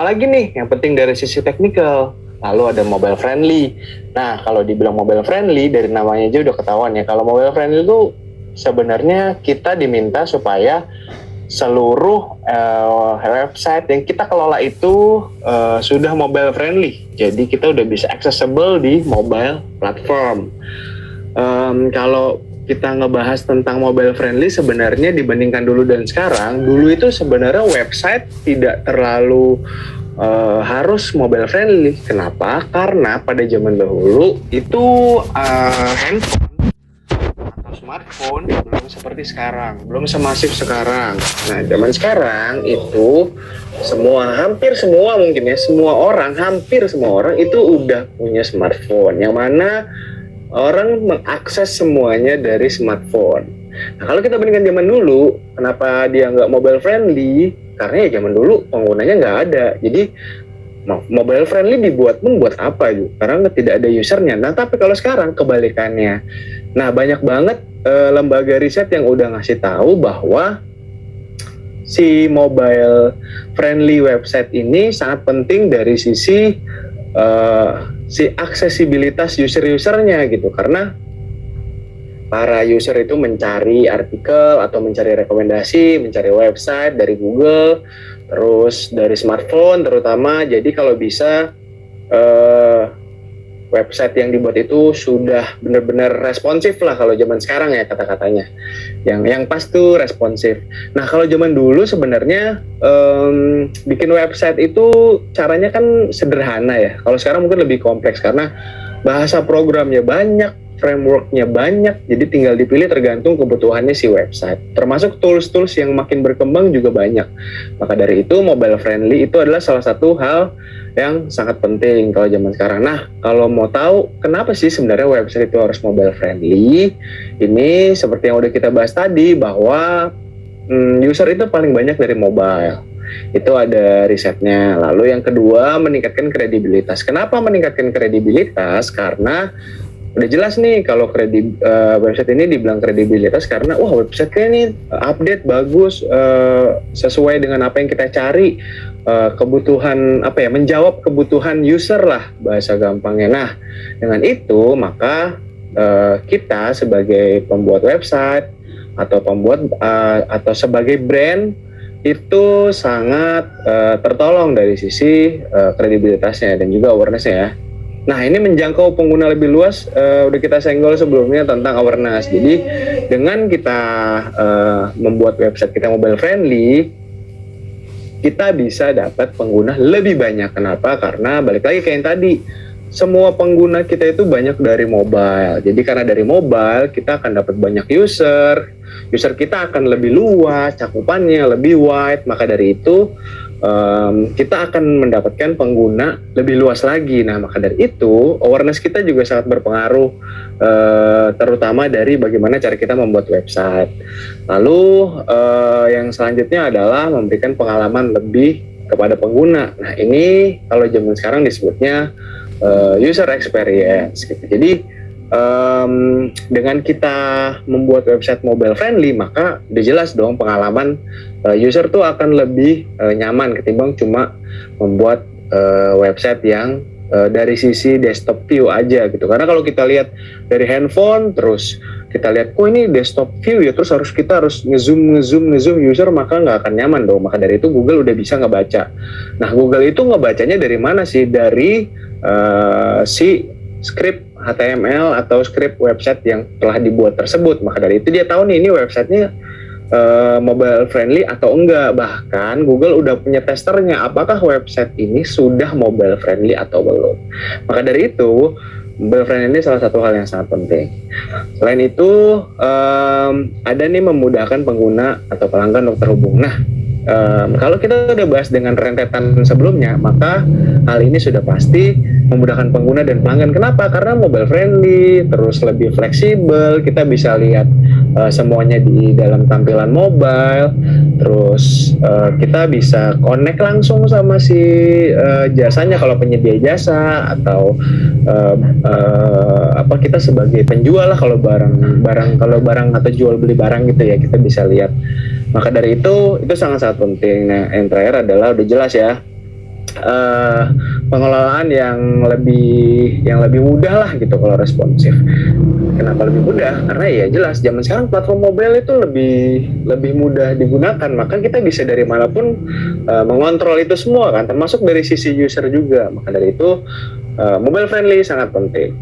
apalagi nih yang penting dari sisi teknikal. Lalu ada mobile friendly. Nah, kalau dibilang mobile friendly dari namanya aja udah ketahuan ya. Kalau mobile friendly itu sebenarnya kita diminta supaya seluruh website yang kita kelola itu sudah mobile friendly. Jadi kita udah bisa accessible di mobile platform. Kalau kita ngebahas tentang mobile friendly, sebenarnya dibandingkan dulu dan sekarang, dulu itu sebenarnya website tidak terlalu harus mobile friendly. Kenapa? Karena pada zaman dahulu itu handphone atau smartphone belum seperti sekarang, belum semasif sekarang. Nah, zaman sekarang itu hampir semua mungkin ya, hampir semua orang itu udah punya smartphone, yang mana orang mengakses semuanya dari smartphone. Nah, kalau kita bandingkan zaman dulu, kenapa dia nggak mobile friendly? Karena ya zaman dulu penggunanya nggak ada. Jadi mobile friendly dibuat apa gitu? Karena tidak ada usernya. Nah, tapi kalau sekarang kebalikannya. Nah, banyak banget lembaga riset yang udah ngasih tahu bahwa si mobile friendly website ini sangat penting dari sisi si aksesibilitas user-usernya gitu, karena para user itu mencari artikel atau mencari rekomendasi, mencari website dari Google, terus dari smartphone terutama. Jadi kalau bisa website yang dibuat itu sudah benar-benar responsif lah kalau zaman sekarang ya kata-katanya. Yang pas tuh responsif. Nah, kalau zaman dulu sebenarnya bikin website itu caranya kan sederhana ya. Kalau sekarang mungkin lebih kompleks karena bahasa programnya banyak, frameworknya banyak, jadi tinggal dipilih tergantung kebutuhannya si website. Termasuk tools-tools yang makin berkembang juga banyak. Maka dari itu mobile friendly itu adalah salah satu hal yang sangat penting kalau zaman sekarang. Nah, kalau mau tahu kenapa sih sebenarnya website itu harus mobile friendly, ini seperti yang udah kita bahas tadi bahwa user itu paling banyak dari mobile. Itu ada risetnya. Lalu yang kedua, meningkatkan kredibilitas. Kenapa meningkatkan kredibilitas? Karena udah jelas nih kalau website ini dibilang kredibilitas karena website ini update bagus, sesuai dengan apa yang kita cari, kebutuhan menjawab kebutuhan user lah bahasa gampangnya. Nah, dengan itu maka kita sebagai pembuat website atau atau sebagai brand itu sangat tertolong dari sisi kredibilitasnya dan juga awarenessnya ya. Nah, ini menjangkau pengguna lebih luas, udah kita senggol sebelumnya tentang awareness. Jadi dengan kita membuat website kita mobile friendly, kita bisa dapat pengguna lebih banyak. Kenapa? Karena balik lagi kayak yang tadi, semua pengguna kita itu banyak dari mobile. Jadi karena dari mobile kita akan dapat banyak user kita akan lebih luas, cakupannya lebih wide. Maka dari itu kita akan mendapatkan pengguna lebih luas lagi. Nah, maka dari itu awareness kita juga sangat berpengaruh, terutama dari bagaimana cara kita membuat website. Lalu yang selanjutnya adalah memberikan pengalaman lebih kepada pengguna. Nah, ini kalau zaman sekarang disebutnya user experience gitu. Jadi dengan kita membuat website mobile friendly, maka udah jelas dong pengalaman user tuh akan lebih nyaman ketimbang cuma membuat website yang dari sisi desktop view aja gitu. Karena kalau kita lihat dari handphone terus kita lihat ini desktop view ya, terus kita harus ngezoom user, maka nggak akan nyaman dong. Maka dari itu Google udah bisa ngebaca. Nah, Google itu ngebacanya dari mana sih? Dari si script HTML atau script website yang telah dibuat tersebut. Maka dari itu dia tahu nih ini websitenya mobile friendly atau enggak. Bahkan Google udah punya testernya apakah website ini sudah mobile friendly atau belum. Maka dari itu mobile friendly ini salah satu hal yang sangat penting. Selain itu ada nih memudahkan pengguna atau pelanggan untuk terhubung. Nah, kalau kita udah bahas dengan rentetan sebelumnya, maka hal ini sudah pasti memudahkan pengguna dan pelanggan. Kenapa? Karena mobile friendly, terus lebih fleksibel, kita bisa lihat semuanya di dalam tampilan mobile, terus kita bisa connect langsung sama si jasanya kalau penyedia jasa, atau kita sebagai penjual lah kalau barang atau jual beli barang gitu ya, kita bisa lihat. Maka dari itu sangat-sangat penting. Nah, yang terakhir adalah udah jelas ya, eh, pengelolaan yang lebih mudah lah gitu kalau responsif. Kenapa lebih mudah? Karena ya jelas zaman sekarang platform mobile itu lebih lebih mudah digunakan, maka kita bisa dari manapun mengontrol itu semua kan, termasuk dari sisi user juga. Maka dari itu mobile friendly sangat penting.